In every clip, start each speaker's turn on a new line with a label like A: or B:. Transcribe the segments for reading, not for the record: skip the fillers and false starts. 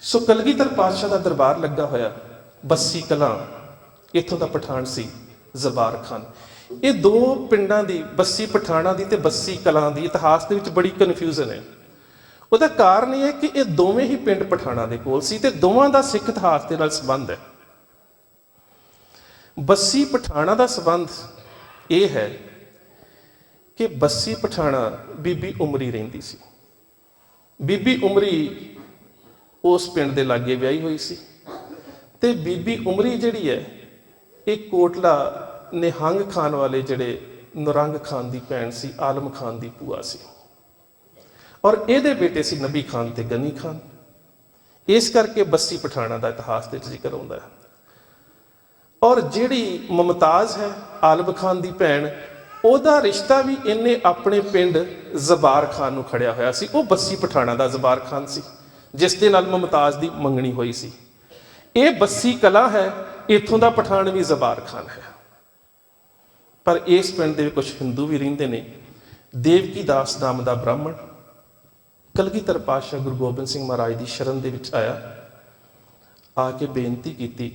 A: ਸੋ ਕਲਗੀਧਰ ਪਾਤਸ਼ਾਹ ਦਾ ਦਰਬਾਰ ਲੱਗਾ ਹੋਇਆ ਬੱਸੀ ਕਲਾਂ, ਇੱਥੋਂ ਦਾ ਪਠਾਨ ਸੀ ਜ਼ਬਾਰ ਖਾਨ। ਇਹ ਦੋ ਪਿੰਡਾਂ ਦੀ, ਬੱਸੀ ਪਠਾਣਾ ਦੀ ਤੇ ਬੱਸੀ ਕਲਾਂ ਦੀ, ਇਤਿਹਾਸ ਦੇ ਵਿੱਚ ਬੜੀ ਕਨਫਿਊਜ਼ਨ ਹੈ। ਉਹਦਾ ਕਾਰਨ ਇਹ ਹੈ ਕਿ ਇਹ ਦੋਵੇਂ ਹੀ ਪਿੰਡ ਪਠਾਣਾ ਦੇ ਕੋਲ ਸੀ ਤੇ ਦੋਵਾਂ ਦਾ ਸਿੱਖ ਇਤਿਹਾਸ ਦੇ ਨਾਲ ਸੰਬੰਧ ਹੈ। ਬੱਸੀ ਪਠਾਣਾ ਦਾ ਸੰਬੰਧ ਇਹ ਹੈ ਕਿ ਬੱਸੀ ਪਠਾਣਾ ਬੀਬੀ ਉਮਰੀ ਰਹਿੰਦੀ ਸੀ। ਬੀਬੀ ਉਮਰੀ ਉਸ ਪਿੰਡ ਦੇ ਲਾਗੇ ਵਿਆਹੀ ਹੋਈ ਸੀ ਤੇ ਬੀਬੀ ਉਮਰੀ ਜਿਹੜੀ ਹੈ ਇਹ ਕੋਟਲਾ ਨਿਹੰਗ ਖਾਨ ਵਾਲੇ ਜਿਹੜੇ ਨੁਰੰਗ ਖਾਨ ਦੀ ਭੈਣ ਸੀ, ਆਲਮ ਖਾਨ ਦੀ ਭੂਆ ਸੀ, ਔਰ ਇਹਦੇ ਬੇਟੇ ਸੀ ਨਬੀ ਖਾਨ ਤੇ ਗਨੀ ਖਾਨ। ਇਸ ਕਰਕੇ ਬੱਸੀ ਪਠਾਣਾ ਦਾ ਇਤਿਹਾਸ ਦੇ ਜ਼ਿਕਰ ਆਉਂਦਾ ਹੈ। ਔਰ ਜਿਹੜੀ ਮੁਮਤਾਜ਼ ਹੈ ਆਲਮ ਖਾਨ ਦੀ ਭੈਣ, ਉਹਦਾ ਰਿਸ਼ਤਾ ਵੀ ਇਹਨੇ ਆਪਣੇ ਪਿੰਡ ਜ਼ਬਾਰ ਖਾਨ ਨੂੰ ਖੜਿਆ ਹੋਇਆ ਸੀ। ਉਹ ਬੱਸੀ ਪਠਾਣਾ ਦਾ ਜ਼ਬਾਰ ਖਾਨ ਸੀ ਜਿਸ ਦੇ ਨਾਲ ਮੁਮਤਾਜ਼ ਦੀ ਮੰਗਣੀ ਹੋਈ ਸੀ। ਇਹ ਬੱਸੀ ਕਲਾ ਹੈ, ਇੱਥੋਂ ਦਾ ਪਠਾਨ ਵੀ ਜ਼ਬਾਰ ਖਾਨ ਹੈ। ਪਰ ਇਸ ਪਿੰਡ ਦੇ ਕੁਝ ਹਿੰਦੂ ਵੀ ਰਹਿੰਦੇ ਨੇ। ਦੇਵਕੀ ਦਾਸ ਨਾਮ ਦਾ ਬ੍ਰਾਹਮਣ ਕਲਗੀਧਰ ਪਾਤਸ਼ਾਹ ਗੁਰੂ ਗੋਬਿੰਦ ਸਿੰਘ ਮਹਾਰਾਜ ਦੀ ਸ਼ਰਨ ਦੇ ਵਿੱਚ ਆਇਆ, ਆ ਕੇ ਬੇਨਤੀ ਕੀਤੀ,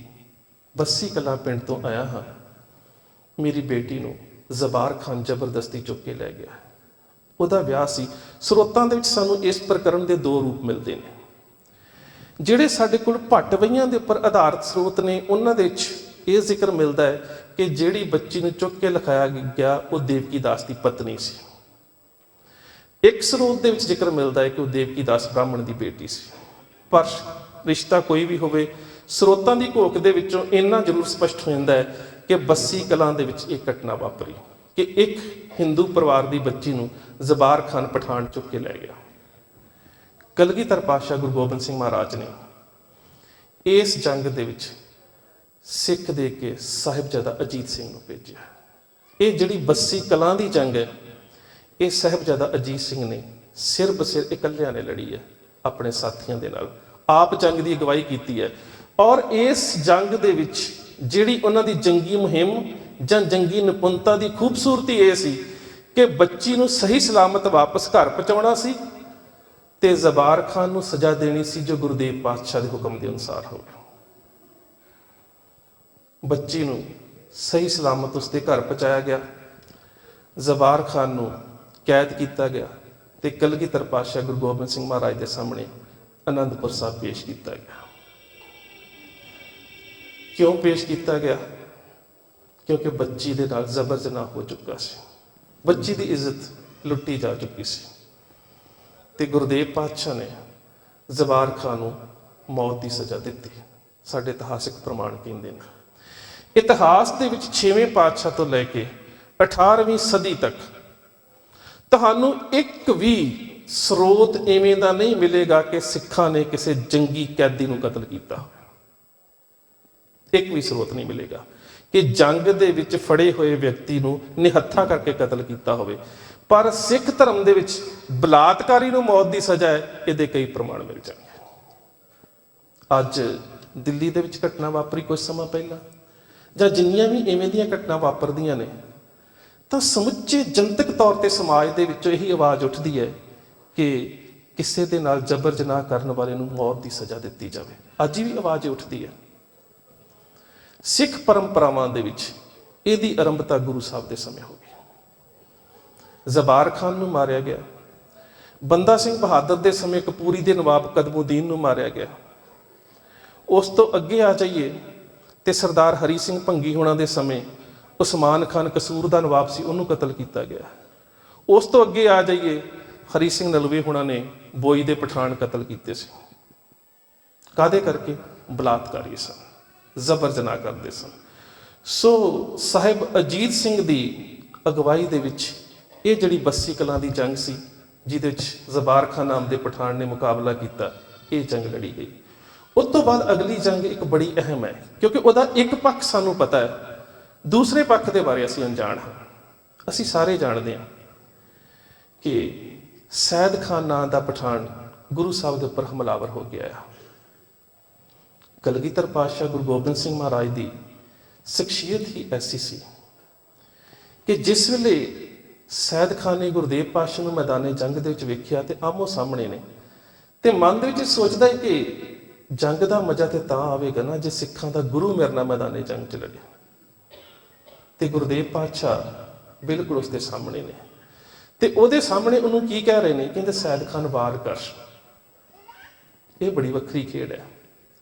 A: ਬੱਸੀ ਕਲਾ ਪਿੰਡ ਤੋਂ ਆਇਆ ਹਾਂ, ਮੇਰੀ ਬੇਟੀ ਨੂੰ ਜ਼ਬਾਰ ਖਾਨ ਜ਼ਬਰਦਸਤੀ ਚੁੱਕ ਕੇ ਲੈ ਗਿਆ। ਉਹਦਾ ਵਿਆਹ ਸੀ। ਸਰੋਤਾਂ ਦੇ ਵਿੱਚ ਸਾਨੂੰ ਇਸ ਪ੍ਰਕਰਨ ਦੇ ਦੋ ਰੂਪ ਮਿਲਦੇ ਨੇ। ਜਿਹੜੇ ਸਾਡੇ ਕੋਲ ਭੱਟ ਵਹੀਆਂ ਦੇ ਉੱਪਰ ਆਧਾਰਿਤ ਸਰੋਤ ਨੇ, ਉਹਨਾਂ ਦੇ ਵਿੱਚ ਇਹ ਜ਼ਿਕਰ ਮਿਲਦਾ ਹੈ ਕਿ ਜਿਹੜੀ ਬੱਚੀ ਨੂੰ ਚੁੱਕ ਕੇ ਲਿਖਾਇਆ ਗਿਆ ਉਹ ਦੇਵਕੀ ਦਾਸ ਦੀ ਪਤਨੀ ਸੀ। ਇੱਕ ਸਰੋਤ ਦੇ ਵਿੱਚ ਜ਼ਿਕਰ ਮਿਲਦਾ ਹੈ ਕਿ ਉਹ ਦੇਵਕੀ ਦਾਸ ਬ੍ਰਾਹਮਣ ਦੀ ਬੇਟੀ ਸੀ। ਪਰ ਰਿਸ਼ਤਾ ਕੋਈ ਵੀ ਹੋਵੇ, ਸਰੋਤਾਂ ਦੀ ਘੋਖ ਦੇ ਵਿੱਚੋਂ ਇੰਨਾ ਜ਼ਰੂਰ ਸਪਸ਼ਟ ਹੋ ਜਾਂਦਾ ਹੈ ਕਿ ਬੱਸੀ ਕਲਾਂ ਦੇ ਵਿੱਚ ਇਹ ਘਟਨਾ ਵਾਪਰੀ ਕਿ ਇੱਕ ਹਿੰਦੂ ਪਰਿਵਾਰ ਦੀ ਬੱਚੀ ਨੂੰ ਜ਼ਬਾਰ ਖਾਨ ਪਠਾਨ ਚੁੱਕ ਕੇ ਲੈ ਗਿਆ। ਕਲਗੀਧਰ ਪਾਤਸ਼ਾਹ ਗੁਰੂ ਗੋਬਿੰਦ ਸਿੰਘ ਮਹਾਰਾਜ ਨੇ ਇਸ ਜੰਗ ਦੇ ਵਿੱਚ ਸਿੱਖ ਦੇ ਕੇ ਸਾਹਿਬਜ਼ਾਦਾ ਅਜੀਤ ਸਿੰਘ ਨੂੰ ਭੇਜਿਆ। ਇਹ ਜਿਹੜੀ ਬੱਸੀ ਕਲਾਂ ਦੀ ਜੰਗ ਹੈ, ਇਹ ਸਾਹਿਬਜ਼ਾਦਾ ਅਜੀਤ ਸਿੰਘ ਨੇ ਸਿਰ ਬਸਿਰ ਇਕੱਲਿਆਂ ਨੇ ਲੜੀ ਹੈ, ਆਪਣੇ ਸਾਥੀਆਂ ਦੇ ਨਾਲ ਆਪ ਜੰਗ ਦੀ ਅਗਵਾਈ ਕੀਤੀ ਹੈ। ਔਰ ਇਸ ਜੰਗ ਦੇ ਵਿੱਚ ਜਿਹੜੀ ਉਹਨਾਂ ਦੀ ਜੰਗੀ ਮੁਹਿੰਮ ਜਾਂ ਜੰਗੀ ਨਿਪੁੰਨਤਾ ਦੀ ਖੂਬਸੂਰਤੀ ਇਹ ਸੀ ਕਿ ਬੱਚੀ ਨੂੰ ਸਹੀ ਸਲਾਮਤ ਵਾਪਸ ਘਰ ਪਹੁੰਚਾਉਣਾ ਸੀ ਤੇ ਜ਼ਬਾਰ ਖਾਨ ਨੂੰ ਸਜ਼ਾ ਦੇਣੀ ਸੀ ਜੋ ਗੁਰਦੇਵ ਪਾਤਸ਼ਾਹ ਦੇ ਹੁਕਮ ਦੇ ਅਨੁਸਾਰ ਹੋਵੇ। ਬੱਚੀ ਨੂੰ ਸਹੀ ਸਲਾਮਤ ਉਸਦੇ ਘਰ ਪਹੁੰਚਾਇਆ ਗਿਆ, ਜ਼ਬਾਰ ਖਾਨ ਨੂੰ ਕੈਦ ਕੀਤਾ ਗਿਆ ਤੇ ਕਲਗੀਧਰ ਪਾਤਸ਼ਾਹ ਗੁਰੂ ਗੋਬਿੰਦ ਸਿੰਘ ਮਹਾਰਾਜ ਦੇ ਸਾਹਮਣੇ ਅਨੰਦਪੁਰ ਸਾਹਿਬ ਪੇਸ਼ ਕੀਤਾ ਗਿਆ। ਕਿਉਂ ਪੇਸ਼ ਕੀਤਾ ਗਿਆ? ਕਿਉਂਕਿ ਬੱਚੀ ਦੇ ਨਾਲ ਜ਼ਬਰ ਜਨਾਹ ਹੋ ਚੁੱਕਾ ਸੀ, ਬੱਚੀ ਦੀ ਇੱਜ਼ਤ ਲੁੱਟੀ ਜਾ ਚੁੱਕੀ ਸੀ ਤੇ ਗੁਰਦੇਵ ਪਾਤਸ਼ਾਹ ਨੇ ਜ਼ਬਾਰ ਖਾਨ ਨੂੰ ਮੌਤ ਦੀ ਸਜ਼ਾ ਦਿੱਤੀ। ਸਾਡੇ ਇਤਿਹਾਸਿਕ ਪ੍ਰਮਾਣ ਕਹਿੰਦੇ ਨੇ। ਇਤਿਹਾਸ ਦੇ ਵਿੱਚ 6ਵੇਂ ਪਾਤਸ਼ਾਹ ਤੋਂ ਲੈ ਕੇ 18ਵੀਂ ਸਦੀ ਤੱਕ ਤੁਹਾਨੂੰ ਇੱਕ ਵੀ ਸਰੋਤ ਇਵੇਂ ਦਾ ਨਹੀਂ ਮਿਲੇਗਾ ਕਿ ਸਿੱਖਾਂ ਨੇ ਕਿਸੇ ਜੰਗੀ ਕੈਦੀ ਨੂੰ ਕਤਲ ਕੀਤਾ। ਇੱਕ ਵੀ ਸਰੋਤ ਨਹੀਂ ਮਿਲੇਗਾ ਕਿ ਜੰਗ ਦੇ ਵਿੱਚ ਫੜੇ ਹੋਏ ਵਿਅਕਤੀ ਨੂੰ ਨਿਹੱਥਾ ਕਰਕੇ ਕਤਲ ਕੀਤਾ ਹੋਵੇ। ਪਰ ਸਿੱਖ ਧਰਮ ਦੇ ਵਿੱਚ ਬਲਾਤਕਾਰੀ ਨੂੰ ਮੌਤ ਦੀ ਸਜ਼ਾ ਹੈ, ਇਹਦੇ ਕਈ ਪ੍ਰਮਾਣ ਮਿਲ ਜਾਣਗੇ। ਅੱਜ ਦਿੱਲੀ ਦੇ ਵਿੱਚ ਘਟਨਾ ਵਾਪਰੀ ਕੁਝ ਸਮਾਂ ਪਹਿਲਾਂ, ਜਾਂ ਜਿੰਨੀਆਂ ਵੀ ਇਵੇਂ ਦੀਆਂ ਘਟਨਾ ਵਾਪਰਦੀਆਂ ਨੇ, ਤਾਂ ਸਮੁੱਚੇ ਜਨਤਕ ਤੌਰ ਤੇ ਸਮਾਜ ਦੇ ਵਿੱਚੋਂ ਇਹੀ ਆਵਾਜ਼ ਉੱਠਦੀ ਹੈ ਕਿ ਕਿਸੇ ਦੇ ਨਾਲ ਜ਼ਬਰ ਜਨਾਹ ਕਰਨ ਵਾਲੇ ਨੂੰ ਮੌਤ ਦੀ ਸਜ਼ਾ ਦਿੱਤੀ ਜਾਵੇ। ਅੱਜ ਵੀ ਆਵਾਜ਼ ਉੱਠਦੀ ਹੈ। ਸਿੱਖ ਪਰੰਪਰਾਵਾਂ ਦੇ ਵਿੱਚ ਇਹਦੀ ਆਰੰਭਤਾ ਗੁਰੂ ਸਾਹਿਬ ਦੇ ਸਮੇਂ ਹੋ ਗਈ। ਜ਼ਬਾਰ ਖਾਨ ਨੂੰ ਮਾਰਿਆ ਗਿਆ। ਬੰਦਾ ਸਿੰਘ ਬਹਾਦਰ ਦੇ ਸਮੇਂ ਕਪੂਰੀ ਦੇ ਨਵਾਬ ਕਦਮੁਦੀਨ ਨੂੰ ਮਾਰਿਆ ਗਿਆ। ਉਸ ਤੋਂ ਅੱਗੇ ਆ ਜਾਈਏ ਤੇ ਸਰਦਾਰ ਹਰੀ ਸਿੰਘ ਭੰਗੀ ਹੋਣਾ ਦੇ ਸਮੇਂ ਉਸਮਾਨ ਖਾਨ ਕਸੂਰ ਦਾ ਨਵਾਬ ਸੀ, ਉਹਨੂੰ ਕਤਲ ਕੀਤਾ ਗਿਆ। ਉਸ ਤੋਂ ਅੱਗੇ ਆ ਜਾਈਏ, ਹਰੀ ਸਿੰਘ ਨਲਵੇ ਹੋਣਾ ਨੇ ਬੋਈ ਦੇ ਪਠਾਨ ਕਤਲ ਕੀਤੇ ਸੀ। ਕਾਹਦੇ ਕਰਕੇ? ਬਲਾਤਕਾਰੀ ਸਨ, ਜ਼ਬਰ ਜਨਾਹ ਕਰਦੇ ਸਨ। ਸੋ ਸਾਹਿਬ ਅਜੀਤ ਸਿੰਘ ਦੀ ਅਗਵਾਈ ਦੇ ਵਿੱਚ ਇਹ ਜਿਹੜੀ ਬੱਸੀ ਕਲਾਂ ਦੀ ਜੰਗ ਸੀ, ਜਿਹਦੇ ਵਿੱਚ ਜ਼ਬਾਰ ਖਾਨ ਨਾਮ ਦੇ ਪਠਾਨ ਨੇ ਮੁਕਾਬਲਾ ਕੀਤਾ, ਇਹ ਜੰਗ ਲੜੀ ਗਈ। ਉਸ ਤੋਂ ਬਾਅਦ ਅਗਲੀ ਜੰਗ ਇੱਕ ਬੜੀ ਅਹਿਮ ਹੈ, ਕਿਉਂਕਿ ਉਹਦਾ ਇੱਕ ਪੱਖ ਸਾਨੂੰ ਪਤਾ ਹੈ, ਦੂਸਰੇ ਪੱਖ ਦੇ ਬਾਰੇ ਅਸੀਂ ਅਣਜਾਣ ਹਾਂ। ਅਸੀਂ ਸਾਰੇ ਜਾਣਦੇ ਹਾਂ ਕਿ ਸੈਦ ਖਾਨ ਨਾਂ ਦਾ ਪਠਾਨ ਗੁਰੂ ਸਾਹਿਬ ਦੇ ਉੱਪਰ ਹਮਲਾਵਰ ਹੋ ਕੇ ਆਇਆ। ਕਲਗੀਧਰ ਪਾਤਸ਼ਾਹ ਗੁਰੂ ਗੋਬਿੰਦ ਸਿੰਘ ਮਹਾਰਾਜ ਦੀ ਸ਼ਖਸੀਅਤ ਹੀ ਐਸੀ ਸੀ ਕਿ ਜਿਸ ਵੇਲੇ ਸੈਦ ਖਾਨ ਨੇ ਗੁਰਦੇਵ ਪਾਤਸ਼ਾਹ ਨੂੰ ਮੈਦਾਨੇ ਜੰਗ ਦੇ ਵਿੱਚ ਵੇਖਿਆ ਤੇ ਆਮੋ ਸਾਹਮਣੇ ਨੇ, ਤੇ ਮਨ ਦੇ ਵਿੱਚ ਸੋਚਦਾ ਹੈ ਕਿ ਜੰਗ ਦਾ ਮਜ਼ਾ ਤੇ ਤਾਂ ਆਵੇਗਾ ਨਾ ਜੇ ਸਿੱਖਾਂ ਦਾ ਗੁਰੂ ਮੇਰੇ ਨਾਲ ਮੈਦਾਨੇ ਜੰਗ 'ਚ ਲੜਿਆ। ਤੇ ਗੁਰਦੇਵ ਪਾਤਸ਼ਾਹ ਬਿਲਕੁਲ ਉਸਦੇ ਸਾਹਮਣੇ ਨੇ, ਤੇ ਉਹਦੇ ਸਾਹਮਣੇ ਉਹਨੂੰ ਕੀ ਕਹਿ ਰਹੇ ਨੇ? ਕਹਿੰਦੇ ਸੈਦ ਖਾਨ ਵਾਰ ਕਰ। ਇਹ ਬੜੀ ਵੱਖਰੀ ਖੇਡ ਹੈ।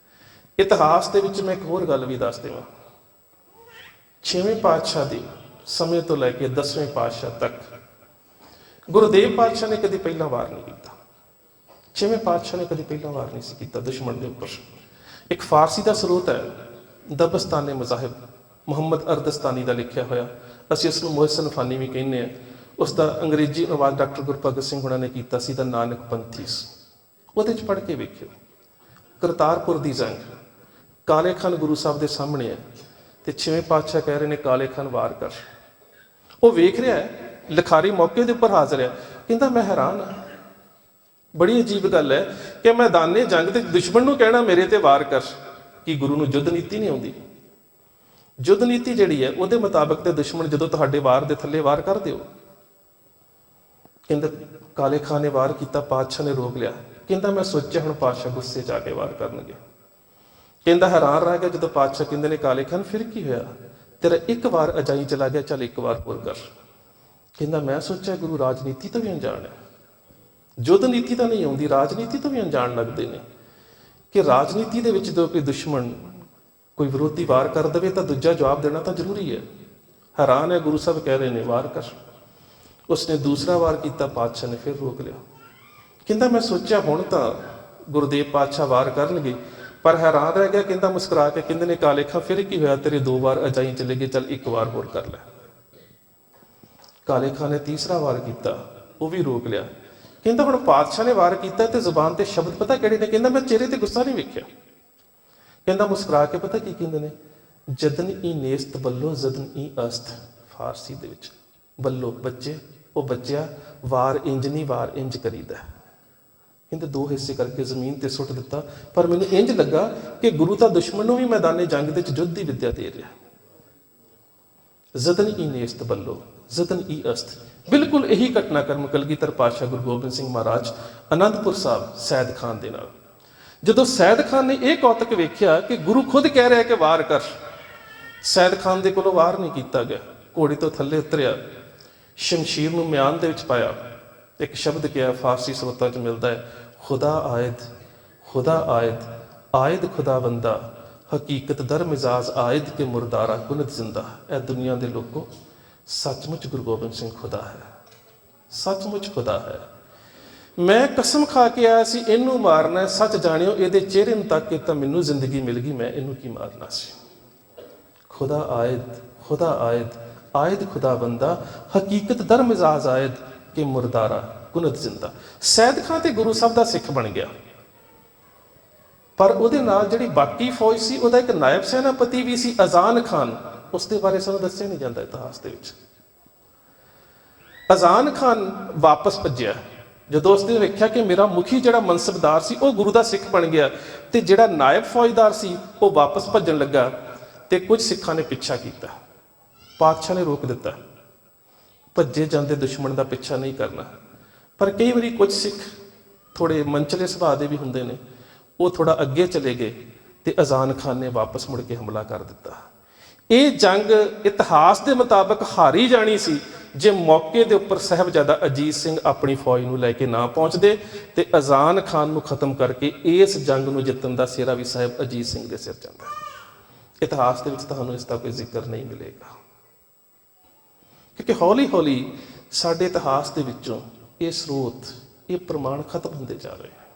A: ਇਤਿਹਾਸ ਦੇ ਵਿੱਚ ਮੈਂ ਇੱਕ ਹੋਰ ਗੱਲ ਵੀ ਦੱਸ ਦੇਵਾਂ। 6ਵੇਂ ਪਾਤਸ਼ਾਹ ਦੇ ਸਮੇਂ ਤੋਂ ਲੈ ਕੇ 10ਵੇਂ ਪਾਤਸ਼ਾਹ ਤੱਕ ਗੁਰਦੇਵ ਪਾਤਸ਼ਾਹ ਨੇ ਕਦੀ ਪਹਿਲਾਂ ਵਾਰ ਨਹੀਂ ਕੀਤਾ। 6ਵੇਂ ਪਾਤਸ਼ਾਹ ਨੇ ਕਦੀ ਪਹਿਲਾਂ ਵਾਰ ਨਹੀਂ ਸੀ ਕੀਤਾ ਦੁਸ਼ਮਣ ਦੇ ਉੱਪਰ। ਇੱਕ ਫਾਰਸੀ ਦਾ ਸਰੋਤ ਹੈ ਦਬਸਤਾਨੇ ਮਜ਼ਾਹਿਬ, ਮੁਹੰਮਦ ਅਰਦਸਤਾਨੀ ਦਾ ਲਿਖਿਆ ਹੋਇਆ, ਅਸੀਂ ਉਸ ਨੂੰ ਮੁਹਸਨ ਫਾਨੀ ਵੀ ਕਹਿੰਦੇ ਹਾਂ। ਉਸ ਦਾ ਅੰਗਰੇਜ਼ੀ ਅਨੁਵਾਦ ਡਾਕਟਰ ਗੁਰਭਗਤ ਸਿੰਘ ਹੁਣਾਂ ਨੇ ਕੀਤਾ ਸੀ, ਦਾ ਨਾਨਕ ਪੰਥੀਸ। ਉਹਦੇ 'ਚ ਪੜ੍ਹ ਕੇ ਵੇਖਿਓ। ਕਰਤਾਰਪੁਰ ਦੀ ਜੰਗ, ਕਾਲੇ ਖਾਨ ਗੁਰੂ ਸਾਹਿਬ ਦੇ ਸਾਹਮਣੇ ਹੈ ਤੇ 6ਵੇਂ ਪਾਤਸ਼ਾਹ ਕਹਿ ਰਹੇ ਨੇ ਕਾਲੇ ਖਾਨ ਵਾਰ ਕਰ। ਉਹ ਵੇਖ ਰਿਹਾ ਹੈ, ਲਿਖਾਰੀ ਮੌਕੇ ਦੇ ਉੱਪਰ ਹਾਜ਼ਰ ਹੈ, ਕਹਿੰਦਾ ਮੈਂ ਹੈਰਾਨ ਹਾਂ, ਬੜੀ ਅਜੀਬ ਗੱਲ ਹੈ ਕਿ ਮੈਦਾਨੇ ਜੰਗ ਤੇ ਦੁਸ਼ਮਣ ਨੂੰ ਕਹਿਣਾ ਮੇਰੇ ਤੇ ਵਾਰ ਕਰ। ਕੀ ਗੁਰੂ ਨੂੰ ਯੁੱਧ ਨੀਤੀ ਨਹੀਂ ਆਉਂਦੀ? ਯੁੱਧ ਨੀਤੀ ਜਿਹੜੀ ਹੈ ਉਹਦੇ ਮੁਤਾਬਕ ਤੇ ਦੁਸ਼ਮਣ ਜਦੋਂ ਤੁਹਾਡੇ ਵਾਰ ਦੇ ਥੱਲੇ ਵਾਰ ਕਰ ਦਿਓ। ਕਹਿੰਦਾ ਕਾਲੇ ਖਾਨ ਨੇ ਵਾਰ ਕੀਤਾ, ਪਾਤਸ਼ਾਹ ਨੇ ਰੋਕ ਲਿਆ। ਕਹਿੰਦਾ ਮੈਂ ਸੋਚਿਆ ਹੁਣ ਪਾਤਸ਼ਾਹ ਗੁੱਸੇ 'ਚ ਆ ਕੇ ਵਾਰ ਕਰਨਗੇ। ਕਹਿੰਦਾ ਹੈਰਾਨ ਰਹਿ ਗਿਆ ਜਦੋਂ ਪਾਤਸ਼ਾਹ ਕਹਿੰਦੇ ਨੇ ਕਾਲੇ ਖਾਨ ਫਿਰ ਕੀ ਹੋਇਆ, ਤੇਰਾ ਇੱਕ ਵਾਰ ਅਜਾਈ ਚਲਾ ਗਿਆ, ਚੱਲ ਇੱਕ ਵਾਰ ਹੋਰ ਕਰ। ਕਹਿੰਦਾ ਮੈਂ ਸੋਚਿਆ ਗੁਰੂ ਰਾਜਨੀਤੀ ਤੋਂ ਵੀ ਅਣਜਾਣ ਹੈ, ਯੁੱਧ ਨੀਤੀ ਤਾਂ ਨਹੀਂ ਆਉਂਦੀ, ਰਾਜਨੀਤੀ ਤੋਂ ਵੀ ਅਣਜਾਣ ਲੱਗਦੇ ਨੇ ਕਿ ਰਾਜਨੀਤੀ ਦੇ ਵਿੱਚ ਜਦੋਂ ਕੋਈ ਦੁਸ਼ਮਣ ਕੋਈ ਵਿਰੋਧੀ ਵਾਰ ਕਰ ਦੇਵੇ ਤਾਂ ਦੂਜਾ ਜਵਾਬ ਦੇਣਾ ਤਾਂ ਜ਼ਰੂਰੀ ਹੈ। ਹੈਰਾਨ ਹੈ, ਗੁਰੂ ਸਾਹਿਬ ਕਹਿ ਰਹੇ ਨੇ ਵਾਰ ਕਰ। ਉਸਨੇ ਦੂਸਰਾ ਵਾਰ ਕੀਤਾ, ਪਾਤਸ਼ਾਹ ਨੇ ਫਿਰ ਰੋਕ ਲਿਆ। ਕਹਿੰਦਾ ਮੈਂ ਸੋਚਿਆ ਹੁਣ ਤਾਂ ਗੁਰਦੇਵ ਪਾਤਸ਼ਾਹ ਵਾਰ ਕਰਨਗੇ, ਪਰ ਹੈਰਾਨ ਰਹਿ ਗਿਆ। ਕਹਿੰਦਾ ਮੁਸਕਰਾ ਕੇ ਕਹਿੰਦੇ ਨੇ ਕਾਲੇ ਖਾਂ ਫਿਰ ਕੀ ਹੋਇਆ, ਤੇਰੇ 2 ਵਾਰ ਅਜਾਈ ਚਲੇ ਗਏ, ਚੱਲ ਇੱਕ ਵਾਰ ਹੋਰ ਕਰ ਲੈ। ਕਾਲੇ ਖਾਂ ਨੇ ਤੀਸਰਾ ਵਾਰ ਕੀਤਾ, ਉਹ ਵੀ ਰੋਕ ਲਿਆ। ਕਹਿੰਦਾ ਹੁਣ ਪਾਤਸ਼ਾਹ ਨੇ ਵਾਰ ਕੀਤਾ ਤੇ ਜ਼ੁਬਾਨ ਤੇ ਸ਼ਬਦ ਪਤਾ ਕਿਹੜੇ ਨੇ? ਕਹਿੰਦਾ ਮੈਂ ਚਿਹਰੇ ਤੇ ਗੁੱਸਾ ਨਹੀਂ ਵੇਖਿਆ। ਕਹਿੰਦਾ ਮੁਸਕਰਾ ਕੇ ਪਤਾ ਕੀ ਕਹਿੰਦੇ ਨੇ? ਜਦਨ ਈ ਨੇਸਤ ਬੱਲੋ ਜਦਨ ਈ ਅਸਤ। ਫਾਰਸੀ ਦੇ ਵਿੱਚ ਬੱਲੋ ਬੱਚੇ, ਉਹ ਬੱਚਿਆ ਵਾਰ ਇੰਜ ਨਹੀਂ ਵਾਰ ਇੰਜ ਕਰੀਦਾ। ਕਹਿੰਦੇ 2 ਹਿੱਸੇ ਕਰਕੇ ਜ਼ਮੀਨ ਤੇ ਸੁੱਟ ਦਿੱਤਾ, ਪਰ ਮੈਨੂੰ ਇੰਜ ਲੱਗਾ ਕਿ ਗੁਰੂ ਤਾਂ ਦੁਸ਼ਮਣ ਨੂੰ ਵੀ ਮੈਦਾਨੇ ਜੰਗ ਦੇ ਵਿੱਚ ਯੁੱਧ ਦੀ ਵਿੱਦਿਆ ਦੇ ਰਿਹਾ। ਜਦਨ ਈ ਨੇਸਤ ਬੱਲੋ ਜਦਨ ਈ ਅਸਤ। ਬਿਲਕੁਲ ਇਹੀ ਘਟਨਾਕ੍ਰਮ ਕਲਗੀਧਰ ਪਾਤਸ਼ਾਹ ਗੁਰੂ ਗੋਬਿੰਦ ਸਿੰਘ ਮਹਾਰਾਜ ਅਨੰਦਪੁਰ ਸਾਹਿਬ ਸੈਦ ਖਾਨ ਦੇ ਨਾਲ। ਜਦੋਂ ਸੈਦ ਖਾਨ ਨੇ ਇਹ ਕੌਤਕ ਵੇਖਿਆ ਕਿ ਗੁਰੂ ਖੁਦ ਕਹਿ ਰਿਹਾ ਕਿ ਵਾਰ ਕਰ, ਸੈਦ ਖਾਨ ਦੇ ਕੋਲੋਂ ਵਾਰ ਨਹੀਂ ਕੀਤਾ ਗਿਆ। ਘੋੜੇ ਤੋਂ ਥੱਲੇ ਉਤਰਿਆ, ਸ਼ਮਸ਼ੀਰ ਨੂੰ ਮਿਆਨ ਦੇ ਵਿੱਚ ਪਾਇਆ, ਇੱਕ ਸ਼ਬਦ ਕਿਹਾ ਫਾਰਸੀ ਸਰੋਤਾਂ 'ਚ ਮਿਲਦਾ ਹੈ, ਖੁਦਾ ਆਇਦ, ਖੁਦਾ ਆਇਦ, ਆਇਦ ਖੁਦਾ ਬੰਦਾ, ਹਕੀਕਤ ਦਰ ਮਿਜ਼ਾਜ ਆਇਦ ਕੇ ਮੁਰਦਾਰਾ ਕੁਨਤ ਜ਼ਿੰਦਾ। ਇਹ ਦੁਨੀਆ ਦੇ ਲੋਕੋ ਸੱਚਮੁੱਚ ਗੁਰੂ ਗੋਬਿੰਦ ਸਿੰਘ ਖੁਦਾ ਹੈ, ਸੱਚਮੁੱਚ ਖੁਦਾ ਹੈ। ਮੈਂ ਕਸਮ ਖਾ ਕੇ ਆਇਆ ਸੀ ਇਹਨੂੰ ਮਾਰਨਾ, ਸੱਚ ਜਾਣਿਓ ਇਹਦੇ ਚਿਹਰੇ ਨੂੰ ਤੱਕ ਕੇ ਤਾਂ ਮੈਨੂੰ ਜ਼ਿੰਦਗੀ ਮਿਲ ਗਈ, ਮੈਂ ਇਹਨੂੰ ਕੀ ਮਾਰਨਾ ਸੀ। ਖੁਦਾ ਆਇਦ, ਖੁਦਾ ਆਇਦ, ਆਇਦ ਖੁਦਾ ਬੰਦਾ, ਹਕੀਕਤ ਦਰ ਮਿਜ਼ਾਜ ਆਇਦ ਕਿ ਮੁਰਦਾਰਾ ਕੁਨਤ ਜ਼ਿੰਦਾ। ਸੈਦ ਖਾਂ ਤੇ ਗੁਰੂ ਸਾਹਿਬ ਦਾ ਸਿੱਖ ਬਣ ਗਿਆ, ਪਰ ਉਹਦੇ ਨਾਲ ਜਿਹੜੀ ਬਾਕੀ ਫੌਜ ਸੀ ਉਹਦਾ ਇੱਕ ਨਾਇਬ ਸੈਨਾਪਤੀ ਵੀ ਸੀ ਅਜ਼ਾਨ ਖਾਨ। ਉਸ ਦੇ ਬਾਰੇ ਸਾਨੂੰ ਦੱਸਿਆ ਨਹੀਂ ਜਾਂਦਾ ਇਤਿਹਾਸ ਦੇ ਵਿੱਚ। ਅਜ਼ਾਨ ਖਾਨ ਵਾਪਸ ਭੱਜਿਆ ਜਦੋਂ ਉਸਨੇ ਵੇਖਿਆ ਕਿ ਮੇਰਾ ਮੁਖੀ ਜਿਹੜਾ ਮਨਸਬਦਾਰ ਸੀ ਉਹ ਗੁਰੂ ਦਾ ਸਿੱਖ ਬਣ ਗਿਆ, ਤੇ ਜਿਹੜਾ ਨਾਇਬ ਫੌਜਦਾਰ ਸੀ ਉਹ ਵਾਪਸ ਭੱਜਣ ਲੱਗਾ, ਤੇ ਕੁਝ ਸਿੱਖਾਂ ਨੇ ਪਿੱਛਾ ਕੀਤਾ। ਪਾਤਸ਼ਾਹ ਨੇ ਰੋਕ ਦਿੱਤਾ, ਭੱਜੇ ਜਾਂਦੇ ਦੁਸ਼ਮਣ ਦਾ ਪਿੱਛਾ ਨਹੀਂ ਕਰਨਾ। ਪਰ ਕਈ ਵਾਰੀ ਕੁਝ ਸਿੱਖ ਥੋੜੇ ਮਨਚਲੇ ਸੁਭਾਅ ਦੇ ਵੀ ਹੁੰਦੇ ਨੇ, ਉਹ ਥੋੜਾ ਅੱਗੇ ਚਲੇ ਗਏ ਤੇ ਅਜ਼ਾਨ ਖਾਨ ਨੇ ਵਾਪਸ ਮੁੜ ਕੇ ਹਮਲਾ ਕਰ ਦਿੱਤਾ। ਇਹ ਜੰਗ ਇਤਿਹਾਸ ਦੇ ਮੁਤਾਬਕ ਹਾਰੀ ਜਾਣੀ ਸੀ ਜੇ ਮੌਕੇ ਦੇ ਉੱਪਰ ਸਾਹਿਬਜ਼ਾਦਾ ਅਜੀਤ ਸਿੰਘ ਆਪਣੀ ਫੌਜ ਨੂੰ ਲੈ ਕੇ ਨਾ ਪਹੁੰਚਦੇ, ਤੇ ਅਜ਼ਾਨ ਖਾਨ ਨੂੰ ਖਤਮ ਕਰਕੇ ਇਸ ਜੰਗ ਨੂੰ ਜਿੱਤਣ ਦਾ ਸਿਹਰਾ ਵੀ ਸਾਹਿਬ ਅਜੀਤ ਸਿੰਘ ਦੇ ਸਿਰ ਜਾਂਦਾ। ਇਤਿਹਾਸ ਦੇ ਵਿੱਚ ਤੁਹਾਨੂੰ ਇਸ ਦਾ ਕੋਈ ਜ਼ਿਕਰ ਨਹੀਂ ਮਿਲੇਗਾ, ਕਿਉਂਕਿ ਹੌਲੀ ਹੌਲੀ ਸਾਡੇ ਇਤਿਹਾਸ ਦੇ ਵਿੱਚੋਂ ਇਹ ਸਰੋਤ, ਇਹ ਪ੍ਰਮਾਣ ਖਤਮ ਹੁੰਦੇ ਜਾ ਰਹੇ ਹਨ।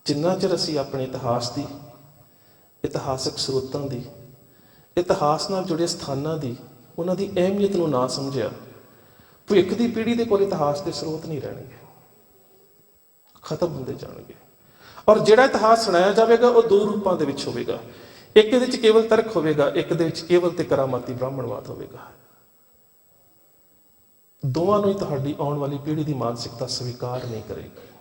A: ਜਿੰਨਾ ਚਿਰ ਅਸੀਂ ਆਪਣੇ ਇਤਿਹਾਸ ਦੀ, ਇਤਿਹਾਸਕ ਸਰੋਤਾਂ ਦੀ, ਇਤਿਹਾਸ ਨਾਲ ਜੁੜੇ ਸਥਾਨਾਂ ਦੀ, ਉਹਨਾਂ ਦੀ ਅਹਿਮੀਅਤ ਨੂੰ ਨਾ ਸਮਝਿਆ, ਭਵਿੱਖ ਦੀ ਪੀੜ੍ਹੀ ਦੇ ਕੋਲ ਇਤਿਹਾਸ ਦੇ ਸਰੋਤ ਨਹੀਂ ਰਹਿਣਗੇ, ਖਤਮ ਹੁੰਦੇ ਜਾਣਗੇ। ਔਰ ਜਿਹੜਾ ਇਤਿਹਾਸ ਸੁਣਾਇਆ ਜਾਵੇਗਾ ਉਹ 2 ਰੂਪਾਂ ਦੇ ਵਿੱਚ ਹੋਵੇਗਾ। ਇੱਕ ਦੇ ਵਿੱਚ ਕੇਵਲ ਤਰਕ ਹੋਵੇਗਾ, ਇੱਕ ਦੇ ਵਿੱਚ ਕੇਵਲ ਤੇ ਕਰਾਮਾਤੀ ਬ੍ਰਾਹਮਣਵਾਦ ਹੋਵੇਗਾ। ਦੋਵਾਂ ਨੂੰ ਹੀ ਤੁਹਾਡੀ ਆਉਣ ਵਾਲੀ ਪੀੜ੍ਹੀ ਦੀ ਮਾਨਸਿਕਤਾ ਸਵੀਕਾਰ ਨਹੀਂ ਕਰੇਗੀ।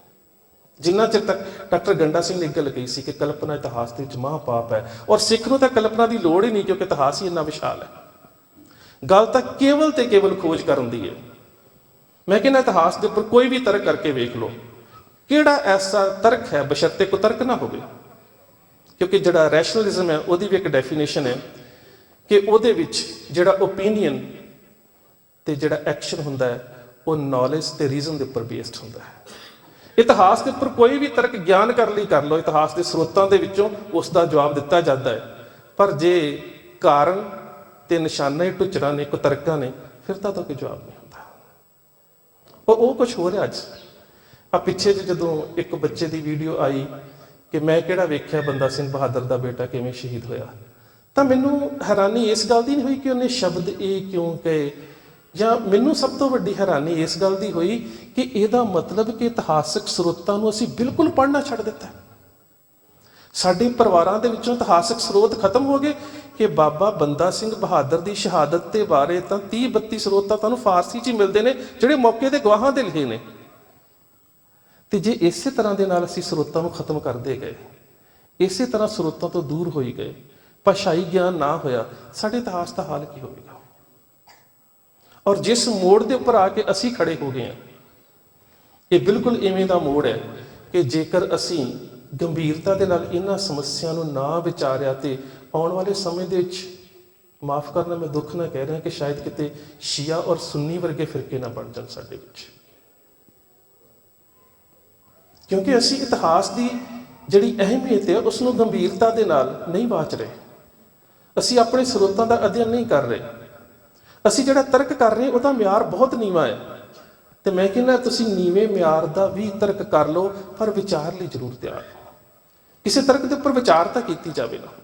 A: ਜਿੰਨਾ ਚਿਰ ਤੱਕ ਡਾਕਟਰ ਗੰਡਾ ਸਿੰਘ ਨੇ ਇੱਕ ਗੱਲ ਕਹੀ ਸੀ ਕਿ ਕਲਪਨਾ ਇਤਿਹਾਸ ਦੇ ਵਿੱਚ ਮਹਾਂਪਾਪ ਹੈ, ਔਰ ਸਿੱਖ ਨੂੰ ਤਾਂ ਕਲਪਨਾ ਦੀ ਲੋੜ ਹੀ ਨਹੀਂ, ਕਿਉਂਕਿ ਇਤਿਹਾਸ ਹੀ ਇੰਨਾ ਵਿਸ਼ਾਲ ਹੈ। ਗੱਲ ਤਾਂ ਕੇਵਲ ਤੇ ਕੇਵਲ ਖੋਜ ਕਰਨ ਦੀ ਹੈ। ਮੈਂ ਕਹਿੰਦਾ ਇਤਿਹਾਸ ਦੇ ਉੱਪਰ ਕੋਈ ਵੀ ਤਰਕ ਕਰਕੇ ਵੇਖ ਲਓ, ਕਿਹੜਾ ਐਸਾ ਤਰਕ ਹੈ ਬਸ਼ਰਤੇ ਕੁਤਰਕ ਨਾ ਹੋਵੇ। ਕਿਉਂਕਿ ਜਿਹੜਾ ਰੈਸ਼ਨਲਿਜ਼ਮ ਹੈ ਉਹਦੀ ਵੀ ਇੱਕ ਡੈਫੀਨੇਸ਼ਨ ਹੈ ਕਿ ਉਹਦੇ ਵਿੱਚ ਜਿਹੜਾ ਓਪੀਨੀਅਨ ਤੇ ਜਿਹੜਾ ਐਕਸ਼ਨ ਹੁੰਦਾ ਹੈ ਉਹ ਨੌਲੇਜ ਤੇ ਰੀਜ਼ਨ ਦੇ ਉੱਪਰ ਬੇਸਡ ਹੁੰਦਾ ਹੈ। ਇਤਿਹਾਸ ਦੇ ਉੱਪਰ ਕੋਈ ਵੀ ਤਰਕ ਗਿਆਨ ਕਰ ਲਈ ਕਰ ਲਓ, ਇਤਿਹਾਸ ਦੇ ਸਰੋਤਾਂ ਦੇ ਵਿੱਚੋਂ ਉਸ ਦਾ ਜਵਾਬ ਦਿੱਤਾ ਜਾਂਦਾ ਹੈ। ਪਰ ਜੇ ਕਾਰਨ ਤੇ ਨਿਸ਼ਾਨੇ ਟੁਚਰਾਂ ਨੇ, ਕੁਤਰਕਾਂ ਨੇ, ਫਿਰ ਤਾਂ ਕੋਈ ਜਵਾਬ ਨਹੀਂ ਹੁੰਦਾ। ਉਹ ਕੁਝ ਹੋ ਰਿਹਾ ਅੱਜ। ਆ ਪਿੱਛੇ ਜਦੋਂ ਇੱਕ ਬੱਚੇ ਦੀ ਵੀਡੀਓ ਆਈ ਕਿ ਮੈਂ ਕਿਹੜਾ ਵੇਖਿਆ ਬੰਦਾ ਸਿੰਘ ਬਹਾਦਰ ਦਾ ਬੇਟਾ ਕਿਵੇਂ ਸ਼ਹੀਦ ਹੋਇਆ, ਤਾਂ ਮੈਨੂੰ ਹੈਰਾਨੀ ਇਸ ਗੱਲ ਦੀ ਨਹੀਂ ਹੋਈ ਕਿ ਉਹਨੇ ਸ਼ਬਦ ਇਹ ਕਿਉਂ ਕਹੇ, ਜਾਂ ਮੈਨੂੰ ਸਭ ਤੋਂ ਵੱਡੀ ਹੈਰਾਨੀ ਇਸ ਗੱਲ ਦੀ ਹੋਈ ਕਿ ਇਹਦਾ ਮਤਲਬ ਕਿ ਇਤਿਹਾਸਕ ਸਰੋਤਾਂ ਨੂੰ ਅਸੀਂ ਬਿਲਕੁਲ ਪੜ੍ਹਨਾ ਛੱਡ ਦਿੱਤਾ। ਸਾਡੇ ਪਰਿਵਾਰਾਂ ਦੇ ਵਿੱਚੋਂ ਇਤਿਹਾਸਕ ਸਰੋਤ ਖਤਮ ਹੋ ਗਏ ਕਿ ਬਾਬਾ ਬੰਦਾ ਸਿੰਘ ਬਹਾਦਰ ਦੀ ਸ਼ਹਾਦਤ ਦੇ ਬਾਰੇ ਤਾਂ 30-32 ਸਰੋਤ ਤਾਂ ਤੁਹਾਨੂੰ ਫਾਰਸੀ 'ਚ ਹੀ ਮਿਲਦੇ ਨੇ ਜਿਹੜੇ ਮੌਕੇ ਦੇ ਗਵਾਹਾਂ ਦੇ ਲਿਖੇ ਨੇ। ਤੇ ਜੇ ਇਸੇ ਤਰ੍ਹਾਂ ਦੇ ਨਾਲ ਅਸੀਂ ਸਰੋਤਾਂ ਨੂੰ ਖਤਮ ਕਰਦੇ ਗਏ, ਇਸੇ ਤਰ੍ਹਾਂ ਸਰੋਤਾਂ ਤੋਂ ਦੂਰ ਹੋਈ ਗਏ, ਭਾਸ਼ਾਈ ਗਿਆਨ ਨਾ ਹੋਇਆ, ਸਾਡੇ ਇਤਿਹਾਸ ਦਾ ਹਾਲ ਕੀ ਹੋਵੇਗਾ। ਔਰ ਜਿਸ ਮੋੜ ਦੇ ਉੱਪਰ ਆ ਕੇ ਅਸੀਂ ਖੜੇ ਹੋ ਗਏ ਹਾਂ, ਇਹ ਬਿਲਕੁਲ ਇਵੇਂ ਦਾ ਮੋੜ ਹੈ ਕਿ ਜੇਕਰ ਅਸੀਂ ਗੰਭੀਰਤਾ ਦੇ ਨਾਲ ਇਹਨਾਂ ਸਮੱਸਿਆ ਨੂੰ ਨਾ ਵਿਚਾਰਿਆ ਤੇ ਆਉਣ ਵਾਲੇ ਸਮੇਂ ਦੇ ਵਿੱਚ, ਮਾਫ ਕਰਨਾ ਮੈਂ ਦੁੱਖ ਨਾਲ ਕਹਿ ਰਿਹਾ ਕਿ ਸ਼ਾਇਦ ਕਿਤੇ ਸ਼ੀਆ ਔਰ ਸੁੰਨੀ ਵਰਗੇ ਫਿਰਕੇ ਨਾ ਬਣ ਜਾਣ ਸਾਡੇ ਵਿੱਚ। ਕਿਉਂਕਿ ਅਸੀਂ ਇਤਿਹਾਸ ਦੀ ਜਿਹੜੀ ਅਹਿਮੀਅਤ ਹੈ ਉਸ ਨੂੰ ਗੰਭੀਰਤਾ ਦੇ ਨਾਲ ਨਹੀਂ ਵਾਚ ਰਹੇ। ਅਸੀਂ ਆਪਣੇ ਸਰੋਤਾਂ ਦਾ ਅਧਿਐਨ ਨਹੀਂ ਕਰ ਰਹੇ। ਅਸੀਂ ਜਿਹੜਾ ਤਰਕ ਕਰ ਰਹੇ ਉਹਦਾ ਮਿਆਰ ਬਹੁਤ ਨੀਵਾਂ ਹੈ। ਤੇ ਮੈਂ ਕਹਿੰਦਾ ਤੁਸੀਂ ਨੀਵੇਂ ਮਿਆਰ ਦਾ ਵੀ ਤਰਕ ਕਰ ਲਓ, ਪਰ ਵਿਚਾਰ ਲਈ ਜ਼ਰੂਰ ਤਿਆਰ ਹੋ। ਕਿਸੇ ਤਰਕ ਦੇ ਉੱਪਰ ਵਿਚਾਰ ਤਾਂ ਕੀਤੀ ਜਾਵੇ ਨਾ।